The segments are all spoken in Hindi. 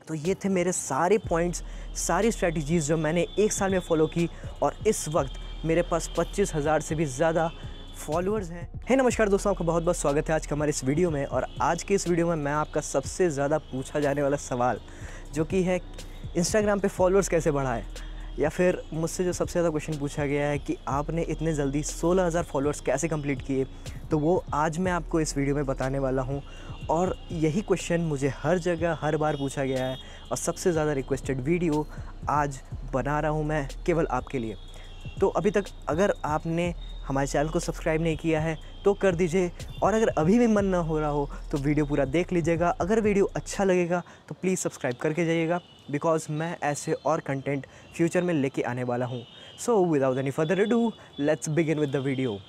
तो ये थे मेरे सारे पॉइंट्स, सारी स्ट्रैटेजीज़ जो मैंने 1 साल में फ़ॉलो की और इस वक्त मेरे पास 25,000 से भी ज़्यादा फॉलोअर्स हैं। हे नमस्कार दोस्तों, आपका बहुत बहुत स्वागत है आज का हमारे इस वीडियो में। और आज के इस वीडियो में मैं आपका सबसे ज़्यादा पूछा जाने वाला सवाल जो कि है इंस्टाग्राम पे फॉलोअर्स कैसे बढ़ाएं, या फिर मुझसे जो सबसे ज़्यादा क्वेश्चन पूछा गया है कि आपने इतने जल्दी 16,000 फॉलोअर्स कैसे कंप्लीट किए, तो वो आज मैं आपको इस वीडियो में बताने वाला हूँ। और यही क्वेश्चन मुझे हर जगह हर बार पूछा गया है और सबसे ज़्यादा रिक्वेस्टेड वीडियो आज बना रहा हूँ मैं केवल आपके लिए। तो अभी तक अगर आपने हमारे चैनल को सब्सक्राइब नहीं किया है तो कर दीजिए, और अगर अभी भी मन ना हो रहा हो तो वीडियो पूरा देख लीजिएगा। अगर वीडियो अच्छा लगेगा तो प्लीज़ सब्सक्राइब करके जाइएगा, बिकॉज़ मैं ऐसे और कंटेंट फ्यूचर में लेके आने वाला हूँ। So without any further ado, let's begin with the video.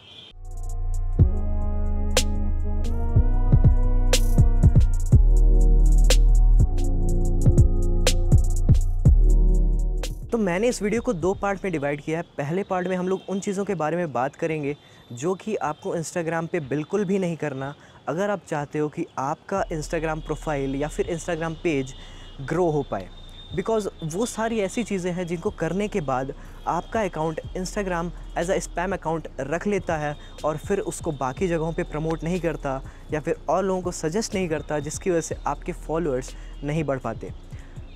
तो मैंने इस वीडियो को 2 पार्ट में डिवाइड किया है। पहले पार्ट में हम लोग उन चीज़ों के बारे में बात करेंगे जो कि आपको इंस्टाग्राम पे बिल्कुल भी नहीं करना अगर आप चाहते हो कि आपका इंस्टाग्राम प्रोफाइल या फिर इंस्टाग्राम पेज ग्रो हो पाए। बिकॉज़ वो सारी ऐसी चीज़ें हैं जिनको करने के बाद आपका account Instagram as a spam account रख लेता है और फिर उसको बाकी जगहों पे प्रमोट नहीं करता या फिर और लोगों को सजेस्ट नहीं करता, जिसकी वजह से आपके फॉलोअर्स नहीं बढ़ पाते।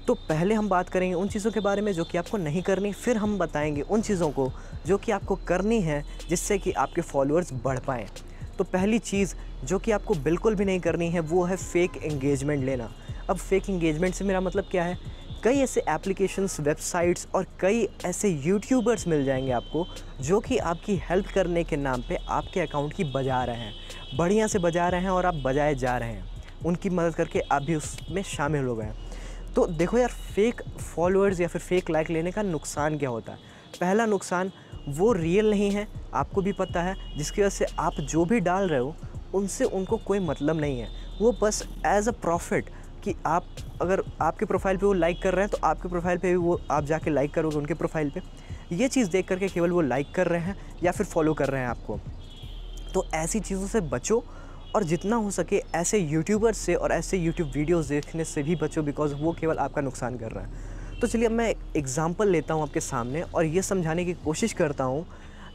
तो पहले हम बात करेंगे उन चीज़ों के बारे में जो कि आपको नहीं करनी, फिर हम बताएंगे उन चीज़ों को जो कि आपको करनी है जिससे कि आपके फॉलोअर्स बढ़ पाएँ। तो पहली चीज़ जो कि आपको बिल्कुल भी नहीं करनी है वो है फेक एंगेजमेंट लेना। अब फेक एंगेजमेंट से मेरा मतलब क्या है, कई ऐसे एप्लीकेशंस, वेबसाइट्स और कई ऐसे यूट्यूबर्स मिल जाएंगे आपको जो कि आपकी हेल्प करने के नाम पे आपके अकाउंट की बजा रहे हैं, बढ़िया से बजा रहे हैं और आप बजाए जा रहे हैं। उनकी मदद करके आप भी उसमें शामिल हो गए हैं। तो देखो यार, फेक फॉलोअर्स या फिर फेक लाइक लेने का नुकसान क्या होता है। पहला नुकसान, वो रियल नहीं है, आपको भी पता है, जिसकी वजह से आप जो भी डाल रहे हो उनसे उनको कोई मतलब नहीं है। वो बस एज अ प्रॉफिट कि आप अगर आपके प्रोफाइल पे वो लाइक कर रहे हैं तो आपके प्रोफाइल पे भी वो आप जाके लाइक करोगे उनके प्रोफाइल पे। ये चीज़ देख करके केवल वो लाइक कर रहे हैं या फिर फॉलो कर रहे हैं आपको। तो ऐसी चीज़ों से बचो और जितना हो सके ऐसे यूट्यूबर्स से और ऐसे यूट्यूब वीडियोस देखने से भी बचो, बिकॉज़ वो केवल आपका नुकसान कर रहा है। तो चलिए अब मैं एग्जांपल लेता हूँ आपके सामने और ये समझाने की कोशिश करता हूँ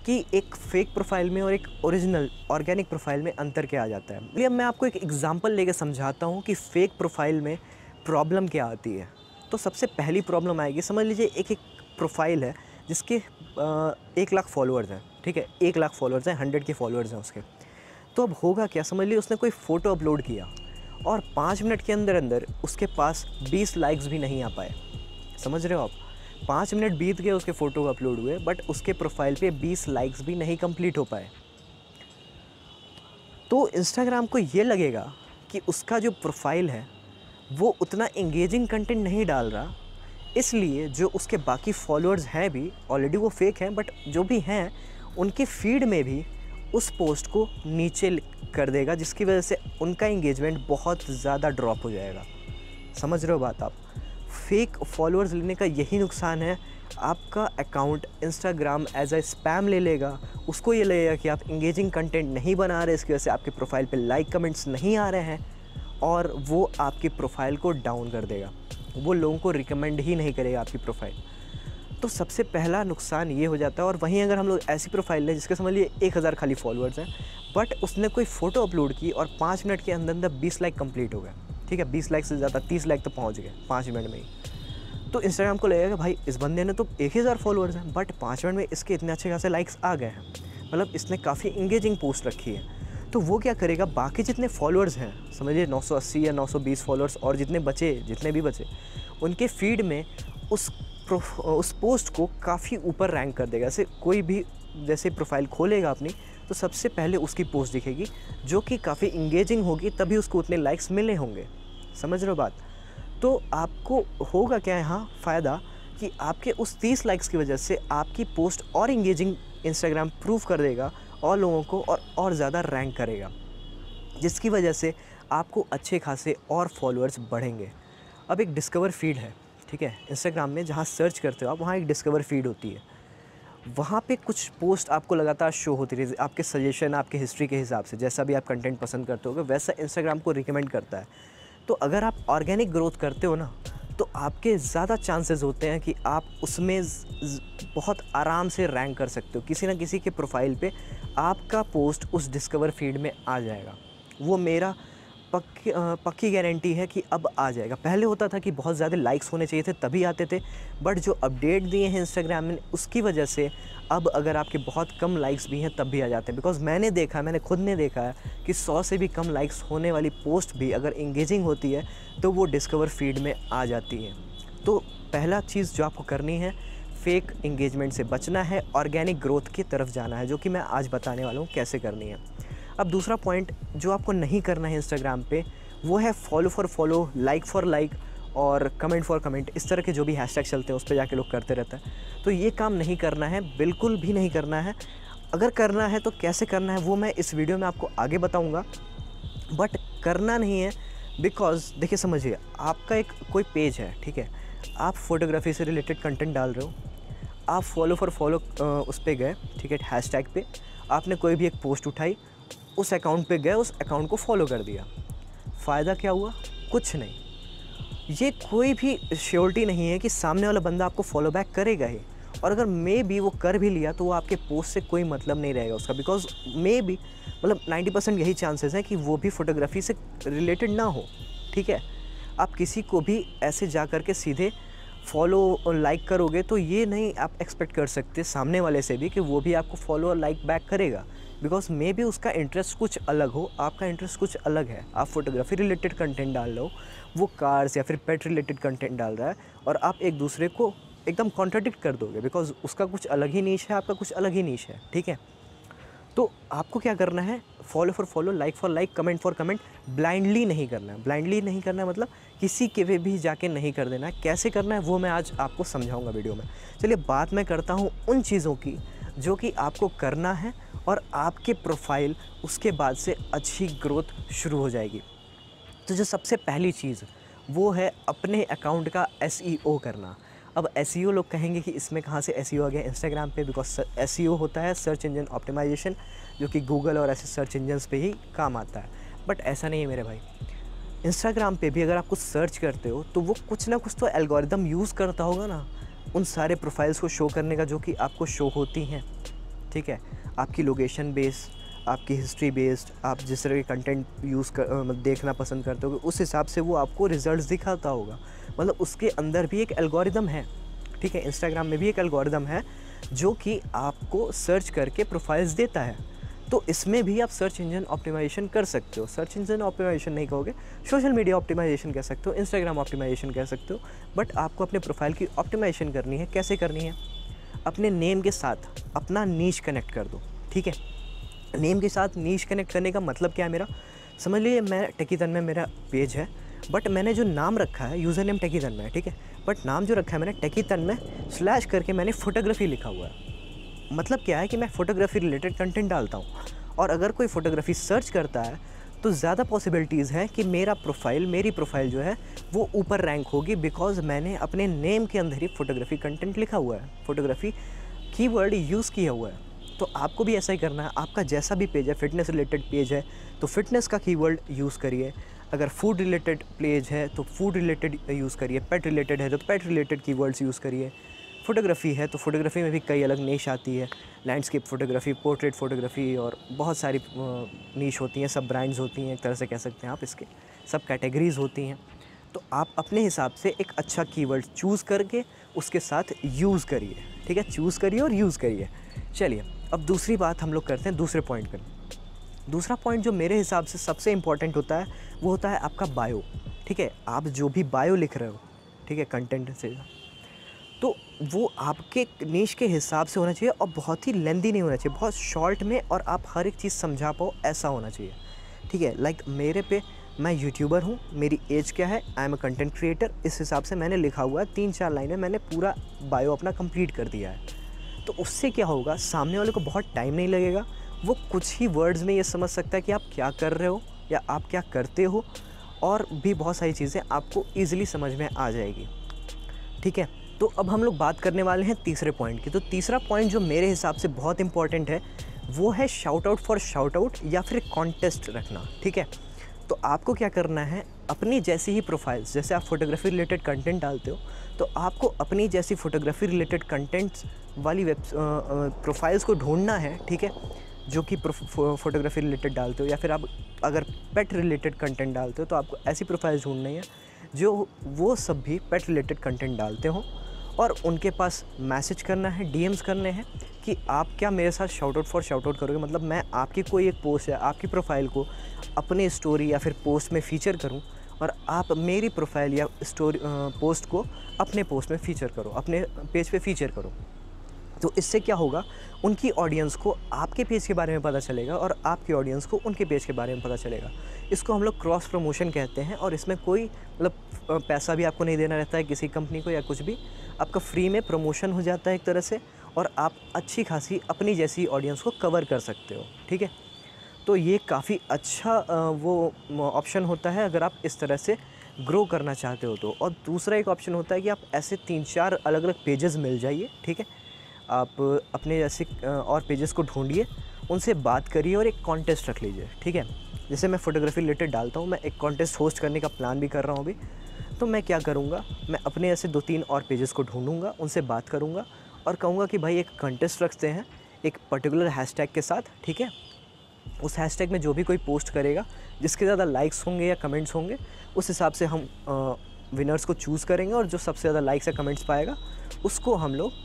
कि एक फ़ेक प्रोफाइल में और एक ओरिजिनल ऑर्गेनिक प्रोफाइल में अंतर क्या आ जाता है। चलिए अब मैं आपको एक एग्जांपल लेके समझाता हूँ कि फ़ेक प्रोफाइल में प्रॉब्लम क्या आती है। तो सबसे पहली प्रॉब्लम आएगी, समझ लीजिए एक प्रोफाइल है जिसके 1 लाख फॉलोअर्स हैं, ठीक है, 1 लाख फॉलोअर्स हैं, 100 के फॉलोअर्स हैं उसके। तो अब होगा क्या, समझ लीजिए उसने कोई फ़ोटो अपलोड किया और 5 मिनट के अंदर अंदर उसके पास 20 लाइक्स भी नहीं आ पाए। समझ रहे हो आप, 5 मिनट बीत गए उसके फ़ोटो अपलोड हुए, बट उसके प्रोफाइल पे 20 लाइक्स भी नहीं कंप्लीट हो पाए। तो इंस्टाग्राम को ये लगेगा कि उसका जो प्रोफाइल है वो उतना एंगेजिंग कंटेंट नहीं डाल रहा, इसलिए जो उसके बाकी फॉलोअर्स हैं भी ऑलरेडी वो फेक हैं, बट जो भी हैं उनके फीड में भी उस पोस्ट को नीचे कर देगा, जिसकी वजह से उनका एंगेजमेंट बहुत ज़्यादा ड्रॉप हो जाएगा। समझ रहे हो बात आप। फेक फॉलोअर्स लेने का यही नुकसान है, आपका account Instagram as a spam ले लेगा। उसको ये लगेगा कि आप एंगेजिंग कंटेंट नहीं बना रहे, इसकी वजह से आपके प्रोफाइल पे लाइक कमेंट्स नहीं आ रहे हैं और वो आपकी प्रोफाइल को डाउन कर देगा। वो लोगों को रिकमेंड ही नहीं करेगा आपकी प्रोफाइल। तो सबसे पहला नुकसान ये हो जाता है। और वहीं अगर हम लोग ऐसी प्रोफाइल लें जिसके समझ लिए 1000 खाली फॉलोअर्स हैं, बट उसने कोई फ़ोटो अपलोड की और 5 मिनट के अंदर अंदर 20 लाइक कंप्लीट हो गए, ठीक है, 20 लाइक से ज़्यादा 30 लाइक तो पहुंच गए 5 मिनट में ही। तो इंस्टाग्राम को लगेगा कि भाई इस बंदे ने तो 1000 फॉलोअर्स हैं, बट 5 मिनट में इसके इतने अच्छे खासे लाइक्स आ गए हैं, मतलब इसने काफ़ी इंगेजिंग पोस्ट रखी है। तो वो क्या करेगा, बाकी जितने फॉलोअर्स हैं, समझिए 980 या 920 फॉलोअर्स और जितने भी बचे उनके फीड में उस पोस्ट को काफ़ी ऊपर रैंक कर देगा। ऐसे कोई भी जैसे प्रोफाइल खोलेगा अपनी तो सबसे पहले उसकी पोस्ट दिखेगी जो कि काफ़ी इंगेजिंग होगी, तभी उसको उतने लाइक्स मिले होंगे। समझ रहे हो बात। तो आपको होगा क्या यहाँ फ़ायदा कि आपके उस 30 लाइक्स की वजह से आपकी पोस्ट और इंगेजिंग इंस्टाग्राम प्रूव कर देगा और लोगों को और ज़्यादा रैंक करेगा, जिसकी वजह से आपको अच्छे खासे और फॉलोअर्स बढ़ेंगे। अब एक डिस्कवर फीड है, ठीक है, इंस्टाग्राम में जहाँ सर्च करते हो आप, वहाँ एक डिस्कवर फीड होती है। वहाँ पे कुछ पोस्ट आपको लगातार शो होती रहती है, आपके सजेशन, आपके हिस्ट्री के हिसाब से, जैसा भी आप कंटेंट पसंद करते होगे वैसा इंस्टाग्राम को रिकमेंड करता है। तो अगर आप ऑर्गेनिक ग्रोथ करते हो ना, तो आपके ज़्यादा चांसेस होते हैं कि आप उसमें बहुत आराम से रैंक कर सकते हो। किसी न किसी के प्रोफाइल पे आपका पोस्ट उस डिस्कवर फीड में आ जाएगा। वो मेरा पक्की गारंटी है कि अब आ जाएगा। पहले होता था कि बहुत ज़्यादा लाइक्स होने चाहिए थे तभी आते थे, बट जो अपडेट दिए हैं इंस्टाग्राम ने उसकी वजह से अब अगर आपके बहुत कम लाइक्स भी हैं तब भी आ जाते हैं। बिकॉज़ मैंने खुद ने देखा है कि 100 से भी कम लाइक्स होने वाली पोस्ट भी अगर एंगेजिंग होती है तो वो डिस्कवर फीड में आ जाती है। तो पहला चीज़ जो आपको करनी है, फेक एंगेजमेंट से बचना है, ऑर्गेनिक ग्रोथ की तरफ जाना है, जो कि मैं आज बताने वाला हूँ कैसे करनी है। अब दूसरा पॉइंट जो आपको नहीं करना है इंस्टाग्राम पे, वो है follow for follow, like for like और कमेंट फॉर कमेंट। इस तरह के जो भी हैशटैग चलते हैं उस पे जाके लोग करते रहते हैं। तो ये काम नहीं करना है, बिल्कुल भी नहीं करना है। अगर करना है तो कैसे करना है वो मैं इस वीडियो में आपको आगे बताऊँगा, बट करना नहीं है। बिकॉज़ देखिए, समझिए, आपका एक कोई पेज है, ठीक है, आप फ़ोटोग्राफी से रिलेटेड कंटेंट डाल रहे हो, आप फॉलो फॉर फॉलो उस पे गए, ठीक है, हैशटैग पे आपने कोई भी एक पोस्ट उठाई, उस अकाउंट पे गए, उस अकाउंट को फॉलो कर दिया। फ़ायदा क्या हुआ? कुछ नहीं। ये कोई भी श्योरिटी नहीं है कि सामने वाला बंदा आपको फॉलो बैक करेगा ही। और अगर मे बी वो कर भी लिया तो वो आपके पोस्ट से कोई मतलब नहीं रहेगा उसका। बिकॉज़ मे बी मतलब 90% यही चांसेस हैं कि वो भी फ़ोटोग्राफी से रिलेटेड ना हो, ठीक है। आप किसी को भी ऐसे जा कर के सीधे फॉलो और लाइक करोगे तो ये नहीं आप एक्सपेक्ट कर सकते सामने वाले से भी कि वो भी आपको फॉलो और लाइक बैक करेगा। बिकॉज़ मे बी उसका इंटरेस्ट कुछ अलग हो, आपका इंटरेस्ट कुछ अलग है। आप फ़ोटोग्राफी रिलेटेड कंटेंट डाल रहे हो, वो कार्स या फिर पेट रिलेटेड कंटेंट डाल रहा है, और आप एक दूसरे को एकदम कॉन्ट्राडिक्ट कर दोगे। बिकॉज़ उसका कुछ अलग ही नीश है, आपका कुछ अलग ही नीश है, ठीक है। तो आपको क्या करना है, follow for follow, like for like, comment for comment, blindly नहीं करना है। ब्लाइंडली नहीं करना है मतलब किसी के भी जाके नहीं कर देना है। कैसे करना है वो मैं आज आपको समझाऊंगा वीडियो में। चलिए, बात मैं करता हूँ उन चीज़ों की जो कि आपको करना है और आपके प्रोफाइल उसके बाद से अच्छी ग्रोथ शुरू हो जाएगी। तो जो सबसे पहली चीज़ वो है अपने अकाउंट का एसईओ करना। अब एसईओ लोग कहेंगे कि इसमें कहाँ से एसईओ आ गया इंस्टाग्राम पे, बिकॉज एसईओ होता है सर्च इंजन ऑप्टिमाइजेशन, जो कि गूगल और ऐसे सर्च इंजन्स पे ही काम आता है। बट ऐसा नहीं है मेरे भाई। इंस्टाग्राम पे भी अगर आप कुछ सर्च करते हो तो वो कुछ ना कुछ तो एल्गोरिदम यूज़ करता होगा ना उन सारे प्रोफाइल्स को शो करने का जो कि आपको शो होती हैं, ठीक है। आपकी लोकेशन बेस्ड, आपकी हिस्ट्री बेस्ड, आप जिस तरह के कंटेंट देखना पसंद करते हो उस हिसाब से वो आपको रिजल्ट्स दिखाता होगा। मतलब उसके अंदर भी एक एल्गोरिदम है, ठीक है। इंस्टाग्राम में भी एक एल्गोरिदम है जो कि आपको सर्च करके प्रोफाइल्स देता है। तो इसमें भी आप सर्च इंजन ऑप्टिमाइजेशन कर सकते हो। सर्च इंजन ऑप्टिमाइजेशन नहीं कहोगे, सोशल मीडिया ऑप्टिमाइजेशन कह सकते हो, इंस्टाग्राम ऑप्टिमाइजेशन कह सकते हो। बट आपको अपने प्रोफाइल की ऑप्टिमाइजेशन करनी है। कैसे करनी है? अपने नेम के साथ अपना नीश कनेक्ट कर दो, ठीक है। नेम के साथ नीश कनेक्ट करने का मतलब क्या है मेरा? समझ लीजिए, मैं टेकी तन्मय मेरा पेज है, बट मैंने जो नाम रखा है, यूज़र नेम टेकी तन्मय है, ठीक है। बट नाम जो रखा है मैंने टेकी तन्मय स्लैश करके मैंने फ़ोटोग्राफी लिखा हुआ है। मतलब क्या है कि मैं फ़ोटोग्राफी रिलेटेड कंटेंट डालता हूँ, और अगर कोई फ़ोटोग्राफी सर्च करता है तो ज़्यादा पॉसिबिलिटीज़ हैं कि मेरी प्रोफाइल जो है वो ऊपर रैंक होगी, बिकॉज़ मैंने अपने नेम के अंदर ही फ़ोटोग्राफी कंटेंट लिखा हुआ है, फ़ोटोग्राफी कीवर्ड यूज़ किया हुआ है। तो आपको भी ऐसा ही करना है। आपका जैसा भी पेज है, फ़िटनेस रिलेटेड पेज है तो फ़िटनेस का कीवर्ड यूज़ करिए। अगर फूड रिलेटेड पेज है तो फूड रिलेटेड यूज़ करिए। पेट रिलेटेड है तो पेट रिलेटेड कीवर्ड्स यूज़ करिए। फ़ोटोग्राफी है तो फ़ोटोग्राफी में भी कई अलग निश आती है, लैंडस्केप फ़ोटोग्राफी, पोर्ट्रेट फ़ोटोग्राफी, और बहुत सारी निश होती हैं, सब ब्रांड्स होती हैं, एक तरह से कह सकते हैं आप, इसके सब कैटेगरीज़ होती हैं। तो आप अपने हिसाब से एक अच्छा कीवर्ड चूज़ करके उसके साथ यूज़ करिए, ठीक है। चूज़ करिए और यूज़ करिए। चलिए, अब दूसरी बात हम लोग करते हैं दूसरे पॉइंट पर। दूसरा पॉइंट जो मेरे हिसाब से सबसे इम्पॉर्टेंट होता है वो होता है आपका बायो, ठीक है। आप जो भी बायो लिख रहे हो, ठीक है, कंटेंट से, तो वो आपके नीश के हिसाब से होना चाहिए और बहुत ही लेंदी नहीं होना चाहिए, बहुत शॉर्ट में, और आप हर एक चीज़ समझा पाओ ऐसा होना चाहिए, ठीक है। लाइक मेरे पे, मैं यूट्यूबर हूँ, मेरी एज क्या है, I am a content creator, इस हिसाब से मैंने लिखा हुआ है। 3-4 लाइनें मैंने पूरा बायो अपना कंप्लीट कर दिया है। तो उससे क्या होगा, सामने वाले को बहुत टाइम नहीं लगेगा, वो कुछ ही वर्ड्स में ये समझ सकता है कि आप क्या कर रहे हो या आप क्या करते हो, और भी बहुत सारी चीज़ें आपको ईज़िली समझ में आ जाएगी, ठीक है। तो अब हम लोग बात करने वाले हैं तीसरे पॉइंट की। तो तीसरा पॉइंट जो मेरे हिसाब से बहुत इंपॉर्टेंट है वो है shout out for shout out या फिर कॉन्टेस्ट रखना, ठीक है। तो आपको क्या करना है, अपनी जैसी ही प्रोफाइल्स, जैसे आप फ़ोटोग्राफ़ी रिलेटेड कंटेंट डालते हो, तो आपको अपनी जैसी फ़ोटोग्राफ़ी रिलेटेड कंटेंट्स वाली प्रोफाइल्स को ढूँढना है, ठीक है? जो कि फ़ोटोग्राफ़ी रिलेटेड डालते हो, या फिर आप अगर पेट रिलेटेड कंटेंट डालते हो तो आपको ऐसी प्रोफाइल्स ढूँढनी है जो वो सब भी पेट रिलेटेड कंटेंट डालते हों, और उनके पास मैसेज करना है, डीएम्स करने हैं कि आप क्या मेरे साथ shout out for shout out करोगे, मतलब मैं आपकी कोई एक पोस्ट या आपकी प्रोफाइल को अपने स्टोरी या फिर पोस्ट में फ़ीचर करूं, और आप मेरी प्रोफाइल या स्टोरी पोस्ट को अपने पोस्ट में फ़ीचर करो, अपने पेज पे फ़ीचर करो। तो इससे क्या होगा, उनकी ऑडियंस को आपके पेज के बारे में पता चलेगा और आपकी ऑडियंस को उनके पेज के बारे में पता चलेगा। इसको हम लोग क्रॉस प्रमोशन कहते हैं, और इसमें कोई मतलब पैसा भी आपको नहीं देना रहता है किसी कंपनी को या कुछ भी। आपका फ्री में प्रमोशन हो जाता है एक तरह से, और आप अच्छी खासी अपनी जैसी ऑडियंस को कवर कर सकते हो, ठीक है। तो ये काफ़ी अच्छा वो ऑप्शन होता है अगर आप इस तरह से ग्रो करना चाहते हो तो। और दूसरा एक ऑप्शन होता है कि आप ऐसे 3-4 अलग-अलग पेजेस मिल जाइए, ठीक है। आप अपने जैसे और पेजेस को ढूँढिए, उनसे बात करिए और एक कॉन्टेस्ट रख लीजिए, ठीक है। जैसे मैं फ़ोटोग्राफ़ी रिलेटेड डालता हूँ, मैं एक कॉन्टेस्ट होस्ट करने का प्लान भी कर रहा हूँ अभी। तो मैं क्या करूँगा, मैं अपने ऐसे 2-3 और पेजेस को ढूँढूँगा, उनसे बात करूँगा और कहूँगा कि भाई एक कॉन्टेस्ट रखते हैं एक पर्टिकुलर हैशटैग के साथ, ठीक है। उस हैशटैग में जो भी कोई पोस्ट करेगा, जिसके ज़्यादा लाइक्स होंगे या कमेंट्स होंगे, उस हिसाब से हम विनर्स को चूज़ करेंगे, और जो सबसे ज़्यादा लाइक्स या कमेंट्स पाएगा उसको हम लोग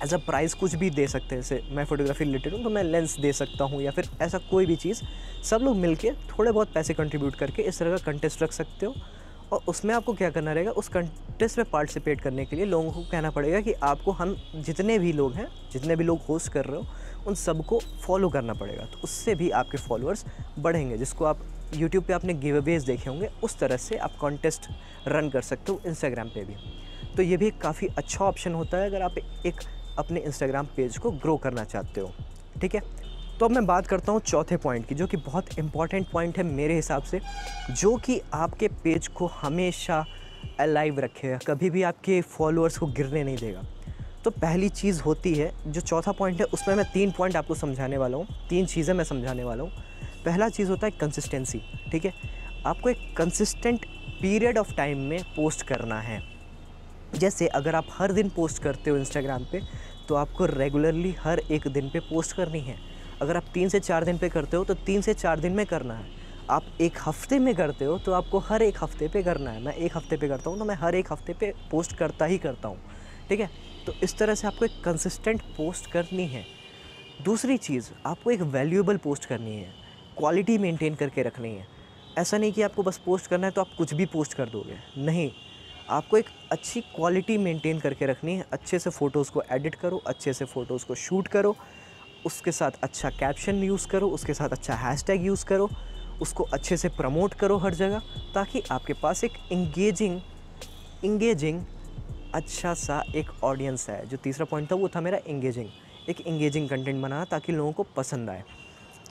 एज अ प्राइज़ कुछ भी दे सकते हैं। जैसे मैं फ़ोटोग्राफ़ी रिलेटेड हूँ तो मैं लेंस दे सकता हूँ, या फिर ऐसा कोई भी चीज़। सब लोग मिलके थोड़े बहुत पैसे कंट्रीब्यूट करके इस तरह का कंटेस्ट रख सकते हो, और उसमें आपको क्या करना रहेगा, उस कंटेस्ट में पार्टिसिपेट करने के लिए लोगों को कहना पड़ेगा कि आपको हम जितने भी लोग हैं, जितने भी लोग होस्ट कर रहे हो, उन सबको फॉलो करना पड़ेगा। तो उससे भी आपके फॉलोअर्स बढ़ेंगे, जिसको आप यूट्यूब पे आपने गिव अवेज देखे होंगे, उस तरह से आप कॉन्टेस्ट रन कर सकते हो इंस्टाग्राम पे भी। तो ये भी काफ़ी अच्छा ऑप्शन होता है अगर आप एक अपने इंस्टाग्राम पेज को ग्रो करना चाहते हो, ठीक है। तो अब मैं बात करता हूँ चौथे पॉइंट की, जो कि बहुत इंपॉर्टेंट पॉइंट है मेरे हिसाब से, जो कि आपके पेज को हमेशा अलाइव रखेगा, कभी भी आपके फॉलोअर्स को गिरने नहीं देगा। तो पहली चीज़ होती है, जो चौथा पॉइंट है, उसमें मैं 3 पॉइंट आपको समझाने वाला हूँ, 3 चीज़ें मैं समझाने वाला हूँ। पहला चीज़ होता है कंसिस्टेंसी, ठीक है। आपको एक कंसिस्टेंट पीरियड ऑफ टाइम में पोस्ट करना है। जैसे अगर आप हर दिन पोस्ट करते हो इंस्टाग्राम पे, तो आपको रेगुलरली हर एक दिन पे पोस्ट करनी है। अगर आप 3 से 4 दिन पे करते हो तो 3 से 4 दिन में करना है। आप 1 हफ़्ते में करते हो तो आपको हर 1 हफ़्ते पे करना है। मैं 1 हफ़्ते पे करता हूँ तो मैं हर 1 हफ़्ते पे पोस्ट करता ही करता हूँ, ठीक है। तो इस तरह से आपको एक कंसिस्टेंट पोस्ट करनी है। दूसरी चीज़, आपको एक वैल्यूएबल पोस्ट करनी है, क्वालिटी मेंटेन करके रखनी है। ऐसा नहीं कि आपको बस पोस्ट करना है तो आप कुछ भी पोस्ट कर दोगे, नहीं। आपको एक अच्छी क्वालिटी मेंटेन करके रखनी है। अच्छे से फ़ोटोज़ को एडिट करो, अच्छे से फ़ोटोज़ को शूट करो, उसके साथ अच्छा कैप्शन यूज़ करो, उसके साथ अच्छा हैशटैग यूज़ करो, उसको अच्छे से प्रमोट करो हर जगह, ताकि आपके पास एक इंगेजिंग अच्छा सा एक ऑडियंस है। जो तीसरा पॉइंट था वो था मेरा एक इंगेजिंग कंटेंट बनाना, ताकि लोगों को पसंद आए।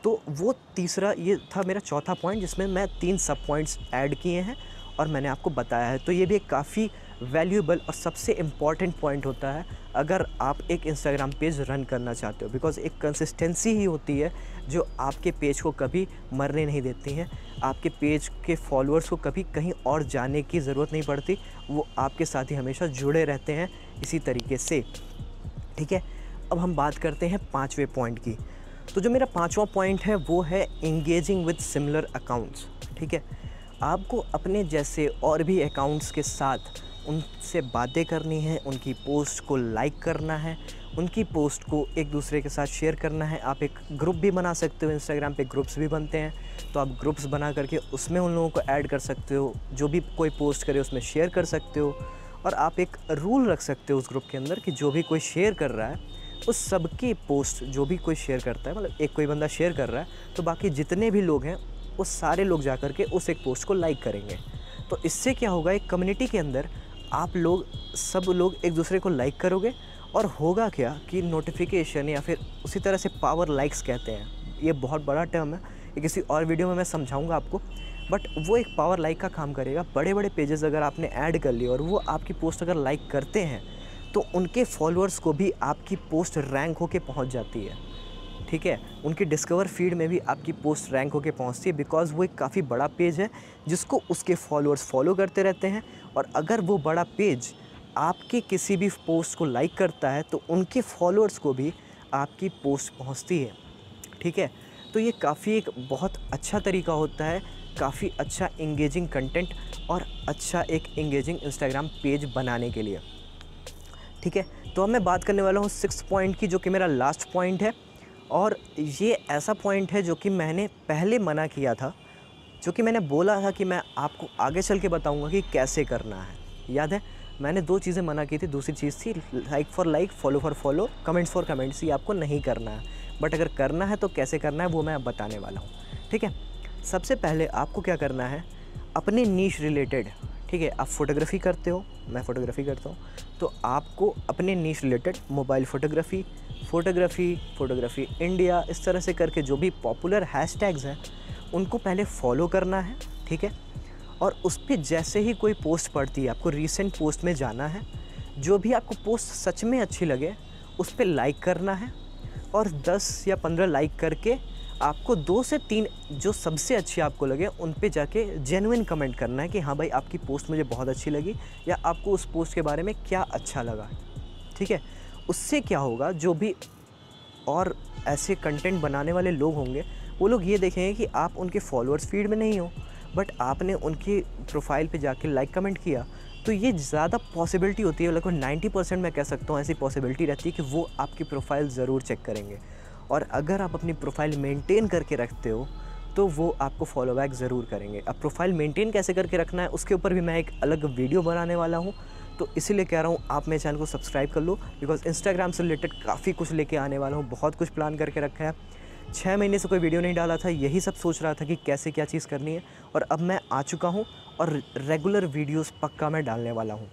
तो वो तीसरा, ये था मेरा चौथा पॉइंट, जिसमें मैं 3 सब पॉइंट्स ऐड किए हैं और मैंने आपको बताया है। तो ये भी एक काफ़ी वैल्यूएबल और सबसे इम्पॉर्टेंट पॉइंट होता है अगर आप एक इंस्टाग्राम पेज रन करना चाहते हो, बिकॉज़ एक कंसिस्टेंसी ही होती है जो आपके पेज को कभी मरने नहीं देती है। आपके पेज के फॉलोअर्स को कभी कहीं और जाने की ज़रूरत नहीं पड़ती, वो आपके साथ ही हमेशा जुड़े रहते हैं इसी तरीके से, ठीक है। अब हम बात करते हैं 5वें पॉइंट की। तो जो मेरा 5वां पॉइंट है वो है एंगेजिंग विद सिमिलर अकाउंट्स, ठीक है। आपको अपने जैसे और भी अकाउंट्स के साथ उनसे बातें करनी है, उनकी पोस्ट को लाइक करना है, उनकी पोस्ट को एक दूसरे के साथ शेयर करना है। आप एक ग्रुप भी बना सकते हो, इंस्टाग्राम पे ग्रुप्स भी बनते हैं, तो आप ग्रुप्स बना करके उसमें उन लोगों को ऐड कर सकते हो, जो भी कोई पोस्ट करे उसमें शेयर कर सकते हो। और आप एक रूल रख सकते हो उस ग्रुप के अंदर कि जो भी कोई शेयर कर रहा है उस सबकी पोस्ट, जो भी कोई शेयर करता है, मतलब एक कोई बंदा शेयर कर रहा है तो बाकी जितने भी लोग हैं वो सारे लोग जा कर के उस एक पोस्ट को लाइक करेंगे। तो इससे क्या होगा, एक कम्युनिटी के अंदर आप लोग सब लोग एक दूसरे को लाइक करोगे, और होगा क्या कि नोटिफिकेशन या फिर उसी तरह से पावर लाइक्स कहते हैं, ये बहुत बड़ा टर्म है, ये किसी और वीडियो में मैं समझाऊंगा आपको, बट वो एक पावर लाइक का काम करेगा। बड़े बड़े पेजेस अगर आपने ऐड कर लिए और वो आपकी पोस्ट अगर लाइक करते हैं तो उनके फॉलोअर्स को भी आपकी पोस्ट रैंक होके पहुंच जाती है। ठीक है, उनकी डिस्कवर फीड में भी आपकी पोस्ट रैंक होकर पहुंचती है, बिकॉज़ वो एक काफ़ी बड़ा पेज है जिसको उसके फॉलोअर्स फॉलो करते रहते हैं। और अगर वो बड़ा पेज आपके किसी भी पोस्ट को लाइक करता है तो उनके फॉलोअर्स को भी आपकी पोस्ट पहुंचती है, ठीक है। तो ये काफ़ी एक बहुत अच्छा तरीका होता है, काफ़ी अच्छा इंगेजिंग कंटेंट और अच्छा एक इंगेजिंग इंस्टाग्राम पेज बनाने के लिए, ठीक है। तो अब मैं बात करने वाला हूँ 6 पॉइंट की, जो कि मेरा लास्ट पॉइंट है। और ये ऐसा पॉइंट है जो कि मैंने पहले मना किया था, जो कि मैंने बोला था कि मैं आपको आगे चल के बताऊंगा कि कैसे करना है। याद है, मैंने 2 चीज़ें मना की थी। दूसरी चीज़ थी like for like, follow for follow, comments for comments. ये आपको नहीं करना है, बट अगर करना है तो कैसे करना है वो मैं अब बताने वाला हूँ, ठीक है। सबसे पहले आपको क्या करना है, अपने नीश रिलेटेड, ठीक है, आप फोटोग्राफी करते हो, मैं फ़ोटोग्राफी करता हूँ, तो आपको अपने niche related mobile photography, photography India, इस तरह से करके जो भी पॉपुलर हैशटैग्स हैं उनको पहले फॉलो करना है, ठीक है। और उस पर जैसे ही कोई पोस्ट पड़ती है, आपको रीसेंट पोस्ट में जाना है, जो भी आपको पोस्ट सच में अच्छी लगे उस पर लाइक करना है, और 10 या 15 लाइक करके आपको 2 से 3 जो सबसे अच्छी आपको लगे उन पे जाके जेन्युइन कमेंट करना है कि हाँ भाई, आपकी पोस्ट मुझे बहुत अच्छी लगी, या आपको उस पोस्ट के बारे में क्या अच्छा लगा, ठीक है। उससे क्या होगा, जो भी और ऐसे कंटेंट बनाने वाले लोग होंगे वो लोग ये देखेंगे कि आप उनके फॉलोअर्स फीड में नहीं हो, बट आपने उनकी प्रोफाइल पे जाके लाइक कमेंट किया, तो ये ज़्यादा पॉसिबिलिटी होती है, लगभग 90% मैं कह सकता हूँ ऐसी पॉसिबिलिटी रहती है कि वो आपकी प्रोफाइल ज़रूर चेक करेंगे। और अगर आप अपनी प्रोफाइल मेंटेन करके रखते हो तो वो आपको फॉलो बैक ज़रूर करेंगे। अब प्रोफाइल मेंटेन कैसे करके रखना है उसके ऊपर भी मैं एक अलग वीडियो बनाने वाला हूँ, तो इसीलिए कह रहा हूँ आप मेरे चैनल को सब्सक्राइब कर लो, बिकॉज इंस्टाग्राम से रिलेटेड काफ़ी कुछ लेके आने वाला हूँ, बहुत कुछ प्लान करके रखा है। 6 महीने से कोई वीडियो नहीं डाला था, यही सब सोच रहा था कि कैसे क्या चीज़ करनी है, और अब मैं आ चुका हूँ और रेगुलर वीडियोस पक्का मैं डालने वाला हूँ।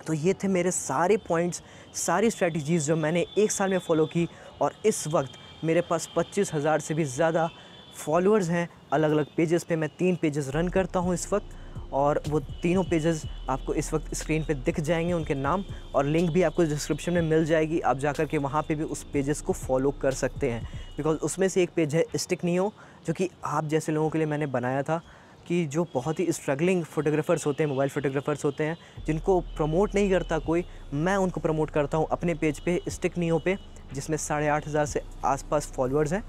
तो ये थे मेरे सारे पॉइंट्स, सारी स्ट्रैटेजीज़ जो मैंने 1 साल में फ़ॉलो की, और इस वक्त मेरे पास 25,000 से भी ज़्यादा फॉलोअर्स हैं अलग अलग पेजेस पे। मैं 3 पेजेस रन करता हूँ इस वक्त, और वो तीनों पेजेस आपको इस वक्त स्क्रीन पे दिख जाएंगे, उनके नाम, और लिंक भी आपको डिस्क्रिप्शन में मिल जाएगी। आप जाकर के वहाँ पे भी उस पेजेस को फॉलो कर सकते हैं, बिकॉज़ उसमें से एक पेज है स्टिक नियो, जो कि आप जैसे लोगों के लिए मैंने बनाया था, कि जो बहुत ही स्ट्रगलिंग फ़ोटोग्राफ़र्स होते हैं, मोबाइल फ़ोटोग्राफ़र्स होते हैं, जिनको प्रमोट नहीं करता कोई, मैं उनको प्रमोट करता हूँ अपने पेज पे स्टिक नियो पे, जिसमें 8,500 से आसपास फॉलोअर्स हैं,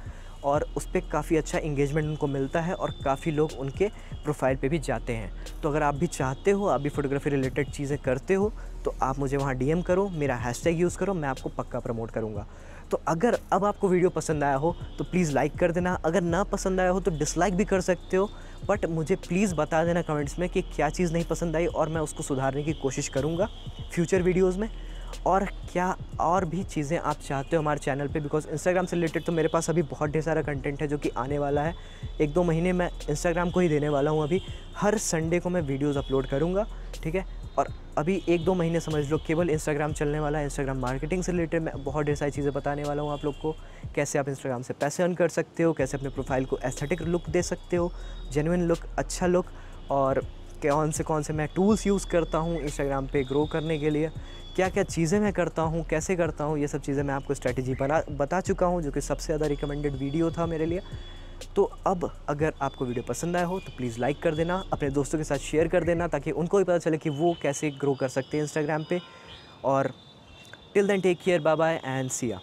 और उस पर काफ़ी अच्छा इंगेजमेंट उनको मिलता है, और काफ़ी लोग उनके प्रोफाइल पे भी जाते हैं। तो अगर आप भी चाहते हो, आप भी फ़ोटोग्राफी रिलेटेड चीज़ें करते हो, तो आप मुझे वहाँ डीएम करो, मेरा हैशटैग यूज़ करो, मैं आपको पक्का प्रमोट करूँगा। तो अगर अब आपको वीडियो पसंद आया हो तो प्लीज़ लाइक कर देना, अगर ना पसंद आया हो तो डिसलाइक भी कर सकते हो, बट मुझे प्लीज़ बता देना कमेंट्स में कि क्या चीज़ नहीं पसंद आई, और मैं उसको सुधारने की कोशिश करूँगा फ्यूचर वीडियोज़ में। और क्या और भी चीज़ें आप चाहते हो हमारे चैनल पे, बिकॉज़ इंस्टाग्राम से रिलेटेड तो मेरे पास अभी बहुत ढेर सारा कंटेंट है जो कि आने वाला है। 1-2 महीने मैं इंस्टाग्राम को ही देने वाला हूँ। अभी हर संडे को मैं वीडियोज़ अपलोड करूँगा, ठीक है। और अभी 1-2 महीने समझ लो केवल इंस्टाग्राम चलने वाला है। इंस्टाग्राम मार्केटिंग से रिलेटेड मैं बहुत ढेर सारी चीज़ें बताने वाला हूँ आप लोग को, कैसे आप इंस्टाग्राम से पैसे अर्न कर सकते हो, कैसे अपने प्रोफाइल को एस्थेटिक लुक दे सकते हो, जेन्युइन लुक, अच्छा लुक, और कौन से मैं टूल्स यूज़ करता हूँ इंस्टाग्राम पे ग्रो करने के लिए, क्या क्या चीज़ें मैं करता हूँ, कैसे करता हूँ, ये सब चीज़ें मैं आपको स्ट्रैटेजी बता चुका हूँ, जो कि सबसे ज़्यादा रिकमेंडेड वीडियो था मेरे लिए। तो अब अगर आपको वीडियो पसंद आया हो तो प्लीज़ लाइक कर देना, अपने दोस्तों के साथ शेयर कर देना, ताकि उनको भी पता चले कि वो कैसे ग्रो कर सकते हैं इंस्टाग्राम पे। और till then take care, bye bye and see या।